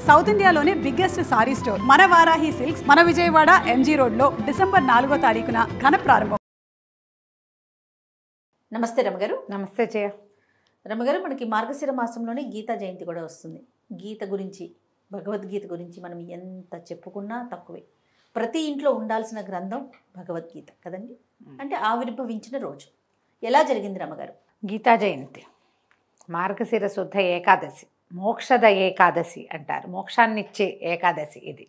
South ఇండియాలోనే biggest sorry store మన Varahi silks మన విజయవాడ ఎంజీ రోడ్లో డిసెంబర్ 4వ తారీఖున ఘన ప్రారంభం. నమస్తే రమగారు. నమస్తే జయ. రమగారు, మనకి మార్గశిర మాసంలోనే గీతా జయంతి కూడా వస్తుంది. గీత గురించి, భగవద్గీత గురించి మనం ఎంత చెప్పుకున్నా తక్కువే. ప్రతి ఇంట్లో ఉండాల్సిన గ్రంథం భగవద్గీత కదండి. అంటే ఆవిర్భవించిన రోజు ఎలా జరిగింది రమగారు? గీతా జయంతి మార్గశిర శుద్ధ ఏకాదశి, మోక్షద ఏకాదశి అంటారు. మోక్షాన్నిచ్చే ఏకాదశి ఇది.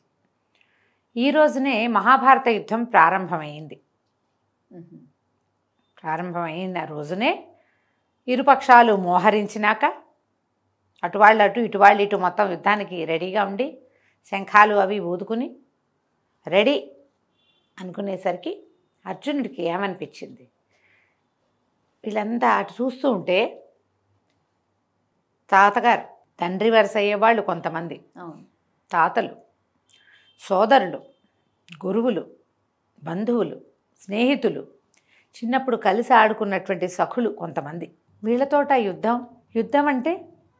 ఈ రోజునే మహాభారత యుద్ధం ప్రారంభమైంది. ప్రారంభమైన రోజునే ఇరుపక్షాలు మోహరించినాక అటువాళ్ళు అటు ఇటువాళ్ళు ఇటు మొత్తం యుద్ధానికి రెడీగా ఉండి శంఖాలు అవి ఊదుకుని రెడీ అనుకునేసరికి అర్జునుడికి ఏమనిపించింది, వీళ్ళంతా అటు చూస్తూ ఉంటే తాతగారు, తండ్రి వరుస అయ్యేవాళ్ళు కొంతమంది, తాతలు, సోదరులు, గురువులు, బంధువులు, స్నేహితులు, చిన్నప్పుడు కలిసి ఆడుకున్నటువంటి సఖులు కొంతమంది, వీళ్ళతోట యుద్ధం. యుద్ధం అంటే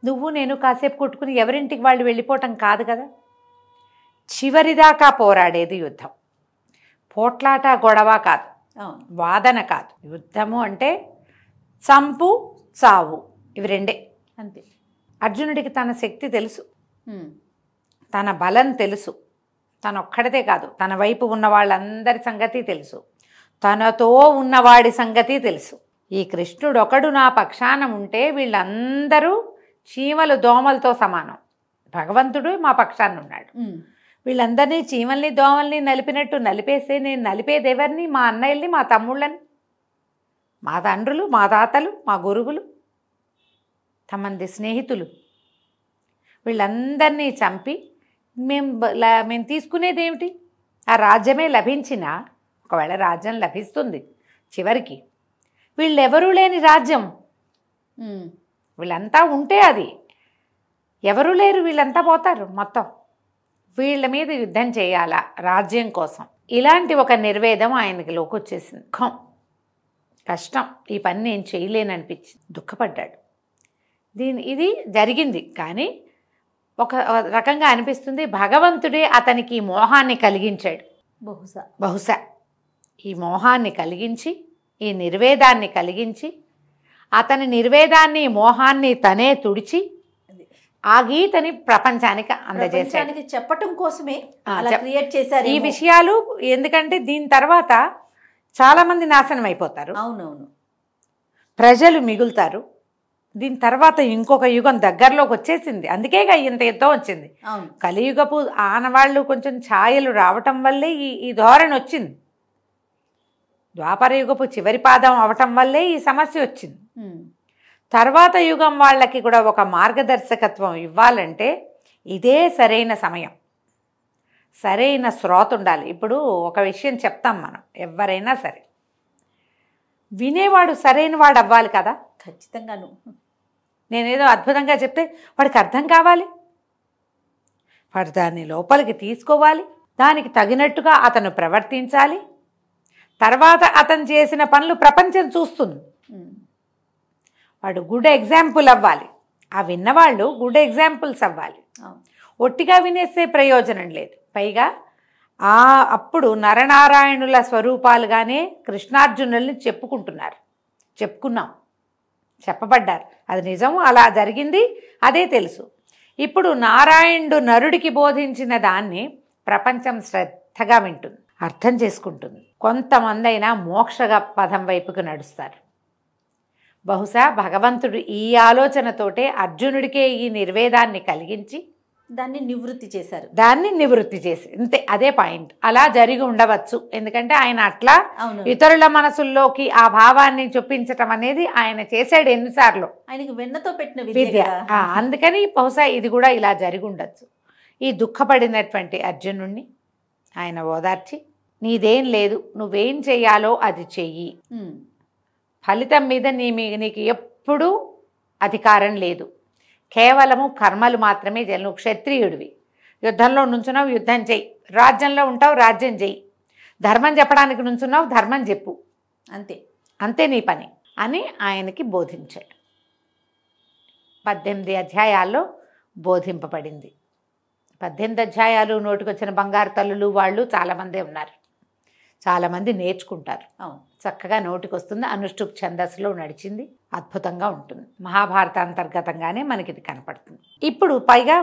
నువ్వు నేను కాసేపు కొట్టుకుని ఎవరింటికి వాళ్ళు వెళ్ళిపోవటం కాదు కదా, చివరిదాకా పోరాడేది యుద్ధం. పోట్లాట గొడవ కాదు, వాదన కాదు. యుద్ధము అంటే చంపు చావు, ఇవి రెండే అంతే. అర్జునుడికి తన శక్తి తెలుసు, తన బలం తెలుసు. తన ఒక్కడితే కాదు, తన వైపు ఉన్న వాళ్ళందరి సంగతి తెలుసు, తనతో ఉన్నవాడి సంగతి తెలుసు. ఈ కృష్ణుడు ఒకడు నా పక్షాన ఉంటే వీళ్ళందరూ చీమలు దోమలతో సమానం. భగవంతుడు మా పక్షాన ఉన్నాడు. వీళ్ళందరినీ చీమల్ని దోమల్ని నలిపినట్టు నలిపేస్తే నేను నలిపేది ఎవరిని? మా అన్నయ్యల్ని, మా తమ్ముళ్ళని, మా తండ్రులు, మా తాతలు, మా గురువులు, తమంది స్నేహితులు, వీళ్ళందరినీ చంపి మేము తీసుకునేది ఏమిటి? ఆ రాజ్యమే లభించినా, ఒకవేళ రాజ్యం లభిస్తుంది చివరికి, వీళ్ళెవరూ లేని రాజ్యం. వీళ్ళంతా ఉంటే అది, ఎవరూ లేరు, వీళ్ళంతా పోతారు మొత్తం. వీళ్ళ మీద యుద్ధం చేయాలా రాజ్యం కోసం. ఇలాంటి ఒక నిర్వేదం ఆయనకి లోకొచ్చేసింది. కష్టం, ఈ పని నేను చేయలేననిపించింది, దుఃఖపడ్డాడు. ఇది జరిగింది. కానీ ఒక రకంగా అనిపిస్తుంది భగవంతుడే అతనికి ఈ మోహాన్ని కలిగించాడు. బహుశా ఈ మోహాన్ని కలిగించి, ఈ నిర్వేదాన్ని కలిగించి, అతని నిర్వేదాన్ని మోహాన్ని తనే తుడిచి ఆ గీతని ప్రపంచానికి అందజేశాడు. చెప్పటం కోసమే క్రియేట్ చేశారు ఈ విషయాలు. ఎందుకంటే దీని తర్వాత చాలామంది నాశనం అయిపోతారు. అవునవును, ప్రజలు మిగులుతారు. దీని తర్వాత ఇంకొక యుగం దగ్గరలోకి వచ్చేసింది. అందుకేగా ఇంత యుద్ధం వచ్చింది. కలియుగపు ఆనవాళ్ళు కొంచెం ఛాయలు రావటం వల్లే ఈ ధోరణి వచ్చింది. ద్వాపర యుగపు చివరి పాదం అవటం వల్లే ఈ సమస్య వచ్చింది. తర్వాత యుగం వాళ్ళకి కూడా ఒక మార్గదర్శకత్వం ఇవ్వాలంటే ఇదే సరైన సమయం, సరైన శ్రోత ఉండాలి. ఇప్పుడు ఒక విషయం చెప్తాం మనం, ఎవరైనా సరే వినేవాడు సరైన వాడు అవ్వాలి కదా. ఖచ్చితంగాను. నేనేదో అద్భుతంగా చెప్తే వాడికి అర్థం కావాలి, వాడు దాన్ని లోపలికి తీసుకోవాలి, దానికి తగినట్టుగా అతను ప్రవర్తించాలి. తర్వాత అతను చేసిన పనులు ప్రపంచం చూస్తుంది. వాడు గుడ్ ఎగ్జాంపుల్ అవ్వాలి. ఆ విన్నవాళ్ళు గుడ్ ఎగ్జాంపుల్స్ అవ్వాలి. ఒట్టిగా వినేస్తే ప్రయోజనం లేదు. పైగా అప్పుడు నరనారాయణుల స్వరూపాలుగానే కృష్ణార్జునుల్ని చెప్పుకున్నాం, చెప్పబడ్డారు. అది నిజము, అలా జరిగింది, అదే తెలుసు. ఇప్పుడు నారాయణుడు నరుడికి బోధించిన దాన్ని ప్రపంచం శ్రద్ధగా వింటుంది, అర్థం చేసుకుంటుంది. కొంతమంది అయినా మోక్షగా పదం వైపుకు నడుస్తారు. బహుశా భగవంతుడు ఈ ఆలోచనతోటే అర్జునుడికే ఈ నిర్వేదాన్ని కలిగించి దాన్ని నివృత్తి చేసి అంతే, అదే పాయింట్. అలా జరిగి ఉండవచ్చు. ఎందుకంటే ఆయన అట్లా ఇతరుల మనసుల్లోకి ఆ భావాన్ని చొప్పించటం అనేది ఆయన చేశాడు ఎన్నిసార్లు, ఆయనకి వెన్నతో పెట్టిన విద్య. అందుకని బహుశా ఇది కూడా ఇలా జరిగి ఉండొచ్చు. ఈ దుఃఖపడినటువంటి అర్జునుడిని ఆయన ఓదార్చి, నీదేం లేదు, నువ్వేం చెయ్యాలో అది చెయ్యి, ఫలితం మీద నీకు ఎప్పుడూ అధికారం లేదు, కేవలము కర్మలు మాత్రమే చేయాలి. నువ్వు క్షత్రియుడివి, యుద్ధంలో నుంచున్నావు, యుద్ధం చెయ్యి, రాజ్యంలో ఉంటావు, రాజ్యం చెయ్యి, ధర్మం చెప్పడానికి నుంచున్నావు, ధర్మం చెప్పు, అంతే నీ పని అని ఆయనకి బోధించాడు. 18 అధ్యాయాల్లో బోధింపబడింది. 18 అధ్యాయాలు నోటికొచ్చిన బంగారు తల్లులు వాళ్ళు చాలామందే ఉన్నారు. చాలామంది నేర్చుకుంటారు. అవును. చక్కగా నోటికి వస్తుంది. అనుష్ఠుప్ ఛందస్సులో నడిచింది, అద్భుతంగా ఉంటుంది. మహాభారత అంతర్గతంగానే మనకి ఇది కనపడుతుంది. ఇప్పుడు పైగా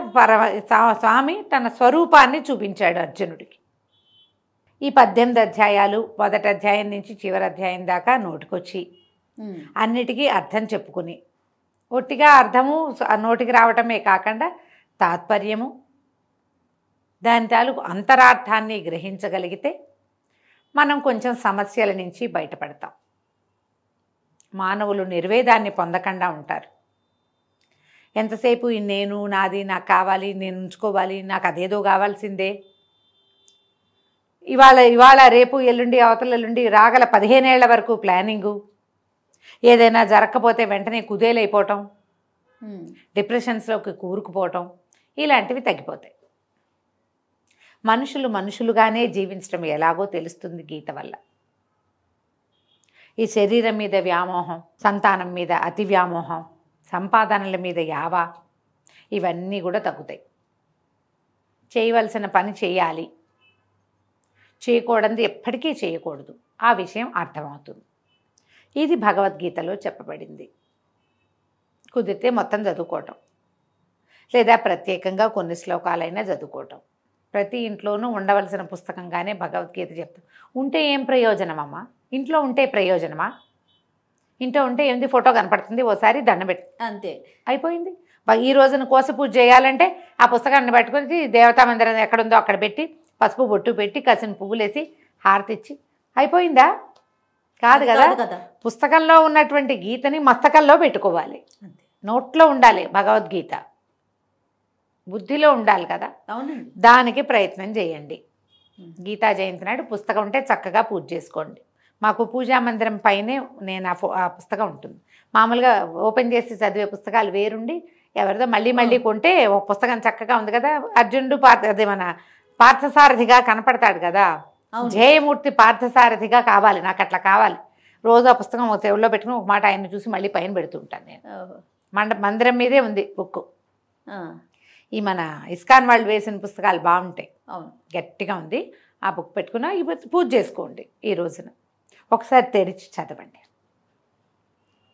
స్వామి తన స్వరూపాన్ని చూపించాడు అర్జునుడికి. ఈ 18 అధ్యాయాలు మొదటి అధ్యాయం నుంచి చివరి అధ్యాయం దాకా నోటికొచ్చి అన్నిటికీ అర్థం చెప్పుకుని, ఒట్టిగా అర్థము నోటికి రావటమే కాకుండా తాత్పర్యము, దాని తాలూకు అంతరార్థాన్ని గ్రహించగలిగితే మనం కొంచెం సమస్యల నుంచి బయటపడతాం. మానవులు నిర్వేదాన్ని పొందకుండా ఉంటారు. ఎంతసేపు నేను, నాది, నాకు కావాలి, నేను ఉంచుకోవాలి, నాకు అదేదో కావాల్సిందే, ఇవాళ రేపు ఎల్లుండి అవతల ఎల్లుండి రాగల 15 ఏళ్ల వరకు ప్లానింగు, ఏదైనా జరగకపోతే వెంటనే కుదేలైపోవటం, డిప్రెషన్స్లోకి కూరుకుపోవటం, ఇలాంటివి తగ్గిపోతాయి. మనుషులుగానే జీవించడం ఎలాగో తెలుస్తుంది గీత వల్ల. ఈ శరీరం మీద వ్యామోహం, సంతానం మీద అతి వ్యామోహం, సంపాదనల మీద యావా, ఇవన్నీ కూడా తగ్గుతాయి. చేయవలసిన పని చేయాలి, చేయకూడదు ఎప్పటికీ చేయకూడదు, ఆ విషయం అర్థమవుతుంది. ఇది భగవద్గీతలో చెప్పబడింది. కుదిరితే మొత్తం చదువుకోవటం, లేదా ప్రత్యేకంగా కొన్ని శ్లోకాలైనా చదువుకోవటం. ప్రతి ఇంట్లోనూ ఉండవలసిన పుస్తకంగానే భగవద్గీత చెప్తాం. ఉంటే ఏం ప్రయోజనమమ్మా? ఇంట్లో ఉంటే ప్రయోజనమా? ఇంట్లో ఉంటే ఏంది, ఫోటో కనపడుతుంది, ఓసారి దండం పెట్టి అంతే, అయిపోయింది. ఈ రోజున కోస పూజ చేయాలంటే ఆ పుస్తకాన్ని పట్టుకొని దేవతా మందిరం ఎక్కడుందో అక్కడ పెట్టి పసుపు బొట్టు పెట్టి కసిన పువ్వులేసి హారతిచ్చి అయిపోయిందా? కాదు కదా. పుస్తకంలో ఉన్నటువంటి గీతని మస్తకంలో పెట్టుకోవాలి, నోట్లో ఉండాలి భగవద్గీత, బుద్ధిలో ఉండాలి కదా. అవునండి. దానికి ప్రయత్నం చేయండి. గీతా జయంతి నాడు పుస్తకం ఉంటే చక్కగా పూజ చేసుకోండి. మాకు పూజా మందిరం పైనే నేను ఆ పుస్తకం ఉంటుంది. మామూలుగా ఓపెన్ చేసి చదివే పుస్తకాలు వేరుండి, ఎవరిదో మళ్ళీ కొంటే ఒక పుస్తకం చక్కగా ఉంది కదా, అర్జునుడు అదే మన పార్థసారథిగా కనపడతాడు కదా, జయమూర్తి పార్థసారథిగా కావాలి, నాకు అట్లా కావాలి. రోజు ఆ పుస్తకం ఒక చెవుల్లో పెట్టుకుని ఒక మాట ఆయన చూసి మళ్ళీ పైన పెడుతుంటాను నేను. మందిరం మీదే ఉంది బుక్. ఈ మన ఇస్కాన్ వాళ్ళు వేసిన పుస్తకాలు బాగుంటాయి, గట్టిగా ఉంది. ఆ బుక్ పెట్టుకున్నా పూజ చేసుకోండి. ఈ రోజున ఒకసారి తెరిచి చదవండి.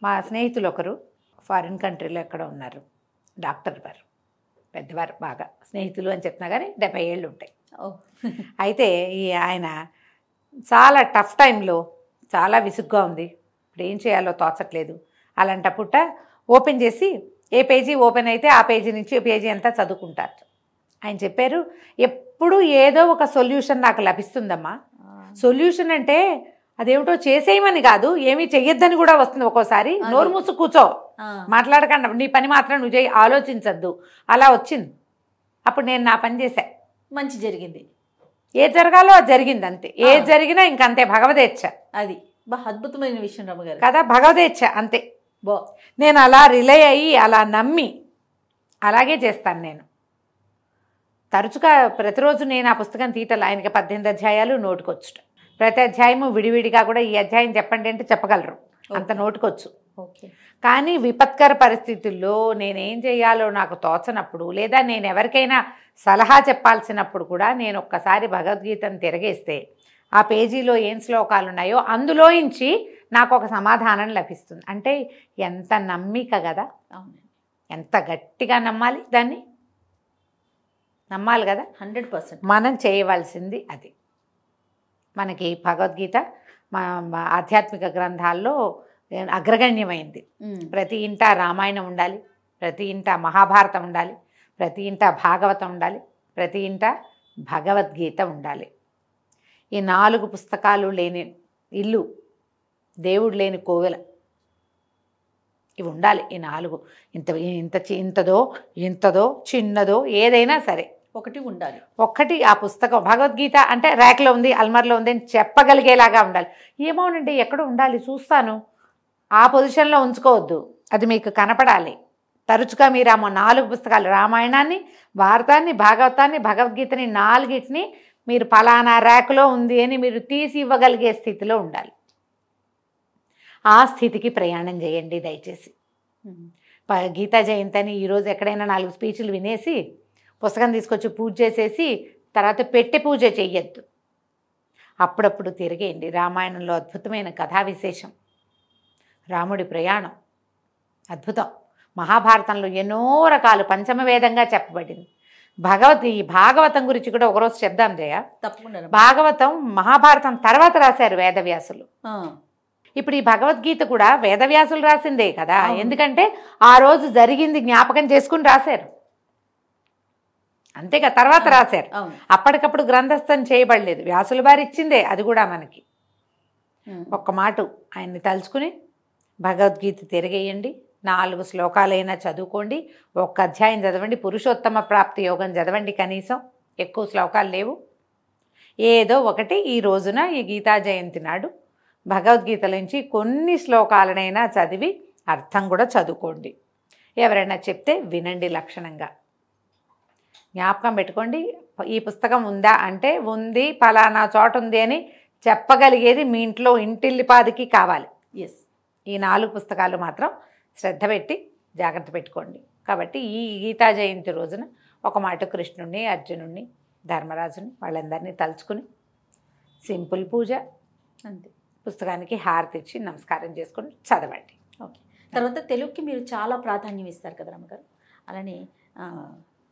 మా స్నేహితులు ఒకరు ఫారిన్ కంట్రీలో ఎక్కడ ఉన్నారు, డాక్టర్ వారు, పెద్దవారు, బాగా స్నేహితులు అని చెప్తున్నా కానీ 70 ఏళ్ళు ఉంటాయి. అయితే ఆయన చాలా టఫ్ టైంలో చాలా విసుగ్గా ఉంది, ఇప్పుడు ఏం చేయాలో తోచట్లేదు. అలాంటప్పుట ఓపెన్ చేసి ఏ పేజీ ఓపెన్ అయితే ఆ పేజీ నుంచి పేజీ అంతా చదువుకుంటారు. ఆయన చెప్పారు, ఎప్పుడు ఏదో ఒక సొల్యూషన్ నాకు లభిస్తుందమ్మా. సొల్యూషన్ అంటే అదేమిటో చేసేయమని కాదు, ఏమీ చెయ్యొద్దని కూడా వస్తుంది ఒక్కోసారి. నోరు మూసు కూర్చో, మాట్లాడకుండా నీ పని మాత్రం నువ్వు చేయి, ఆలోచించద్దు, అలా వచ్చింది. అప్పుడు నేను నా పని చేశా, మంచి జరిగింది. ఏ జరగాలో అది జరిగింది, అంతే. ఏ జరిగినా ఇంకంతే, భగవదేచ్ఛ. అది అద్భుతమైన విషయం రమ్మగారు కదా, భగవదేచ్ఛ అంతే. నేను అలా రిలే అయ్యి అలా నమ్మి అలాగే చేస్తాను. నేను తరచుగా ప్రతిరోజు నేను ఆ పుస్తకం తీయటం, ఆయనకి 18 అధ్యాయాలు నోటుకొచ్చుట, ప్రతి అధ్యాయము విడివిడిగా కూడా ఈ అధ్యాయం చెప్పండి అంటే చెప్పగలరు, అంత నోటుకొచ్చు. కానీ విపత్కర పరిస్థితుల్లో నేనేం చేయాలో నాకు తోచనప్పుడు, లేదా నేను ఎవరికైనా సలహా చెప్పాల్సినప్పుడు కూడా నేను ఒక్కసారి భగవద్గీతను తిరగేస్తే ఆ పేజీలో ఏం శ్లోకాలు ఉన్నాయో అందులోంచి నాకు ఒక సమాధానం లభిస్తుంది. అంటే ఎంత నమ్మిక కదా, ఎంత గట్టిగా నమ్మాలి, దాన్ని నమ్మాలి కదా. 100% మనం చేయవలసింది అది. మనకి భగవద్గీత ఆధ్యాత్మిక గ్రంథాల్లో అగ్రగణ్యమైంది. ప్రతి ఇంట రామాయణం ఉండాలి, ప్రతి ఇంట మహాభారతం ఉండాలి, ప్రతి ఇంట భాగవతం ఉండాలి, ప్రతి ఇంట భగవద్గీత ఉండాలి. ఈ 4 పుస్తకాలు లేని ఇల్లు, దేవుడు లేని కోవెల, ఇవి ఉండాలి. ఈ 4 ఇంతదో చిన్నదో ఏదైనా సరే ఒకటి ఉండాలి. ఒక్కటి ఆ పుస్తకం భగవద్గీత అంటే ర్యాక్లో ఉంది, అల్మార్లో ఉంది అని చెప్పగలిగేలాగా ఉండాలి. ఏమోనండి ఎక్కడ ఉండాలి చూస్తాను, ఆ పొజిషన్లో ఉంచుకోవద్దు, అది మీకు కనపడాలి. తరచుగా మీరు ఆ 4 పుస్తకాలు, రామాయణాన్ని, భారతాన్ని, భాగవతాన్ని, భగవద్గీతని 4టిని మీరు ఫలానా ర్యాక్లో ఉంది అని మీరు తీసి ఇవ్వగలిగే స్థితిలో ఉండాలి. ఆ స్థితికి ప్రయాణం చేయండి దయచేసి. గీతా జయంతి అని ఈరోజు ఎక్కడైనా 4 స్పీచ్లు వినేసి పుస్తకం తీసుకొచ్చి పూజ చేసేసి తర్వాత పెట్టె పూజ చెయ్యొద్దు. అప్పుడప్పుడు తిరిగేయండి. రామాయణంలో అద్భుతమైన కథా విశేషం, రాముడి ప్రయాణం అద్భుతం. మహాభారతంలో ఎన్నో రకాలు పంచమవేదంగా చెప్పబడింది. ఈ భాగవతం గురించి కూడా ఒకరోజు చెప్దాం జయ. తప్పకుండా. భాగవతం మహాభారతం తర్వాత రాశారు వేదవ్యాసులు. ఇప్పుడు ఈ భగవద్గీత కూడా వేదవ్యాసులు రాసిందే కదా, ఎందుకంటే ఆ రోజు జరిగింది జ్ఞాపకం చేసుకుని రాశారు, అంతేగా, తర్వాత రాశారు. అప్పటికప్పుడు గ్రంథస్థం చేయబడలేదు, వ్యాసుల వారు ఇచ్చిందే అది కూడా మనకి. ఒక్క మాట ఆయన్ని తలుచుకుని భగవద్గీత తిరిగేయండి, 4 శ్లోకాలైనా చదువుకోండి, ఒక్క అధ్యాయం చదవండి, పురుషోత్తమ ప్రాప్తి యోగం చదవండి, కనీసం ఎక్కువ శ్లోకాలు లేవు, ఏదో ఒకటి ఈ రోజున ఈ గీతా జయంతి నాడు భగవద్గీత నుంచి కొన్ని శ్లోకాలనైనా చదివి అర్థం కూడా చదువుకోండి. ఎవరైనా చెప్తే వినండి లక్షణంగా. జ్ఞాపకం పెట్టుకోండి, ఈ పుస్తకం ఉందా అంటే ఉంది, ఫలానా చోట ఉంది అని చెప్పగలిగేది మీ ఇంట్లో ఇంటిల్లిపాదికి కావాలి. ఈ 4 పుస్తకాలు మాత్రం శ్రద్ధ పెట్టి జాగ్రత్త పెట్టుకోండి. కాబట్టి ఈ గీతా జయంతి రోజున ఒక మాట కృష్ణుడిని, అర్జునుడిని, ధర్మరాజుని వాళ్ళందరినీ తలుచుకుని సింపుల్ పూజ అంతే, పుస్తకానికి హారతి ఇచ్చి నమస్కారం చేసుకుని చదవండి. ఓకే. తర్వాత తెలుగుకి మీరు చాలా ప్రాధాన్యం ఇస్తారు కదా రమ్మగారు, అలానే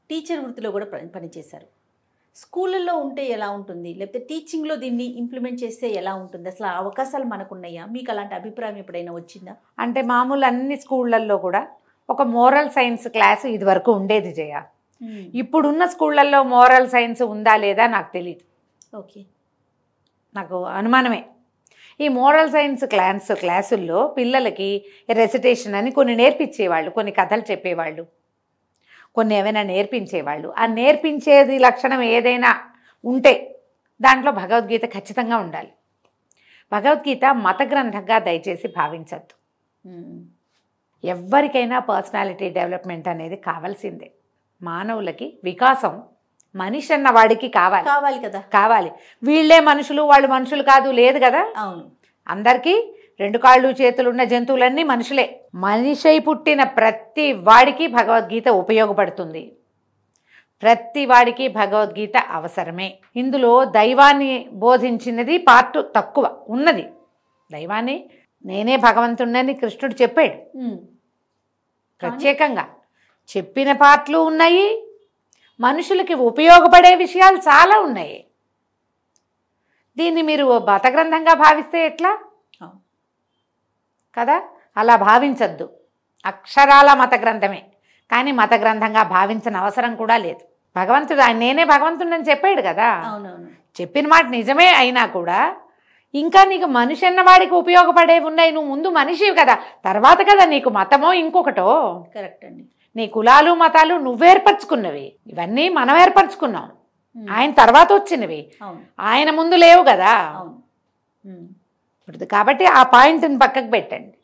టీచర్ వృత్తిలో కూడా పనిచేశారు. స్కూళ్ళల్లో ఉంటే ఎలా ఉంటుంది, లేకపోతే టీచింగ్లో దీన్ని ఇంప్లిమెంట్ చేస్తే ఎలా ఉంటుంది, అసలు అవకాశాలు మనకున్నాయా? మీకు అలాంటి అభిప్రాయం ఎప్పుడైనా వచ్చిందా? అంటే మామూలు అన్ని స్కూళ్ళల్లో కూడా ఒక మోరల్ సైన్స్ క్లాసు ఇది వరకు ఉండేది జయ. ఇప్పుడున్న స్కూళ్ళల్లో మోరల్ సైన్స్ ఉందా లేదా నాకు తెలియదు. ఓకే, నాకు అనుమానమే. ఈ మోరల్ సైన్స్ క్లాసుల్లో పిల్లలకి రెసిటేషన్ అని కొన్ని నేర్పించేవాళ్ళు, కొన్ని కథలు చెప్పేవాళ్ళు, కొన్ని ఏమైనా నేర్పించేవాళ్ళు. ఆ నేర్పించేది లక్షణం ఏదైనా ఉంటే దాంట్లో భగవద్గీత ఖచ్చితంగా ఉండాలి. భగవద్గీత మత గ్రంథంగా దయచేసి భావించద్దు. ఎవరికైనా పర్సనాలిటీ డెవలప్మెంట్ అనేది కావాల్సిందే. మానవులకి వికాసం మనిషి అన్న వాడికి కావాలి కదా, కావాలి. వీళ్ళే మనుషులు, వాళ్ళు మనుషులు కాదు లేదు కదా. అవును, అందరికీ 2 కాళ్ళు చేతులు ఉన్న జంతువులన్నీ మనుషులే. మనిషి పుట్టిన ప్రతి వాడికి భగవద్గీత ఉపయోగపడుతుంది, ప్రతి వాడికి భగవద్గీత అవసరమే. ఇందులో దైవాన్ని బోధించినది పార్ట్ తక్కువ ఉన్నది. దైవాన్ని నేనే భగవంతుడిని కృష్ణుడు చెప్పాడు, ప్రత్యేకంగా చెప్పిన పార్ట్లు ఉన్నాయి, మనుషులకి ఉపయోగపడే విషయాలు చాలా ఉన్నాయి. దీన్ని మీరు మత గ్రంథంగా భావిస్తే ఎట్లా కదా, అలా భావించద్దు. అక్షరాల మత గ్రంథమే, కానీ మత గ్రంథంగా భావించిన అవసరం కూడా లేదు. భగవంతుడు నేనే భగవంతుడని చెప్పాడు కదా, చెప్పిన మాట నిజమే అయినా కూడా ఇంకా నీకు మనిషి అన్నవాడికి ఉపయోగపడేవి ఉన్నాయి. నువ్వు ముందు మనిషివి కదా, తర్వాత కదా నీకు మతమో ఇంకొకటో. కరెక్ట్ అండి. నీ కులాలు మతాలు నువ్వేర్పరచుకున్నవి, ఇవన్నీ మనం ఏర్పరచుకున్నాం, ఆయన తర్వాత వచ్చినవి, ఆయన ముందు లేవు కదా. కాబట్టి ఆ పాయింట్ని పక్కకు పెట్టండి.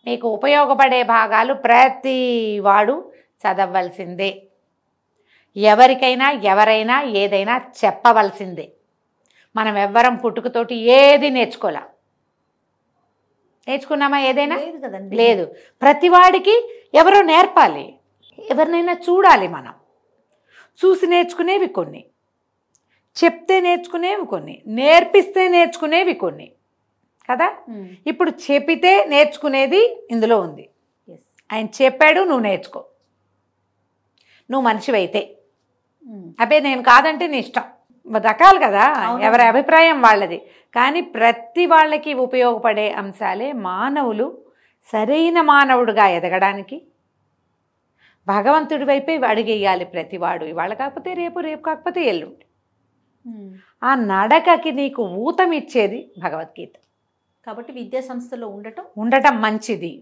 మీకు ఉపయోగపడే భాగాలు ప్రతి వాడు చదవవలసిందే. ఎవరికైనా ఎవరైనా ఏదైనా చెప్పవలసిందే. మనం ఎవ్వరం పుట్టుకతోటి ఏది నేర్చుకున్నామా? ఏదైనా లేదు. ప్రతివాడికి ఎవరో నేర్పాలి, ఎవరినైనా చూడాలి. మనం చూసి నేర్చుకునేవి కొన్ని, చెప్తే నేర్చుకునేవి కొన్ని, నేర్పిస్తే నేర్చుకునేవి కొన్ని కదా. ఇప్పుడు చెప్పితే నేర్చుకునేది ఇందులో ఉంది. ఆయన చెప్పాడు, నువ్వు నేర్చుకో, నువ్వు మనిషివైతే. అబ్బే నేను కాదంటే నీ ఇష్టం, రకాలు కదా, ఎవరి అభిప్రాయం వాళ్ళది. కానీ ప్రతి వాళ్ళకి ఉపయోగపడే అంశాలే మానవులు సరైన మానవుడిగా ఎదగడానికి భగవంతుడి వైపే అడుగేయాలి ప్రతివాడు. ఇవాళ కాకపోతే రేపు, రేపు కాకపోతే ఎల్లుండి. ఆ నడకకి నీకు ఊతమిచ్చేది భగవద్గీత. కాబట్టి విద్యా సంస్థలో ఉండటం మంచిది.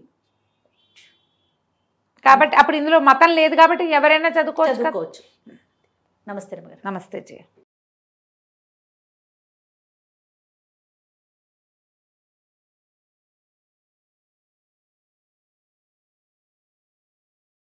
కాబట్టి అప్పుడు ఇందులో మతం లేదు కాబట్టి ఎవరైనా చదువుకోవచ్చు. నమస్తే. నమస్తే జయ.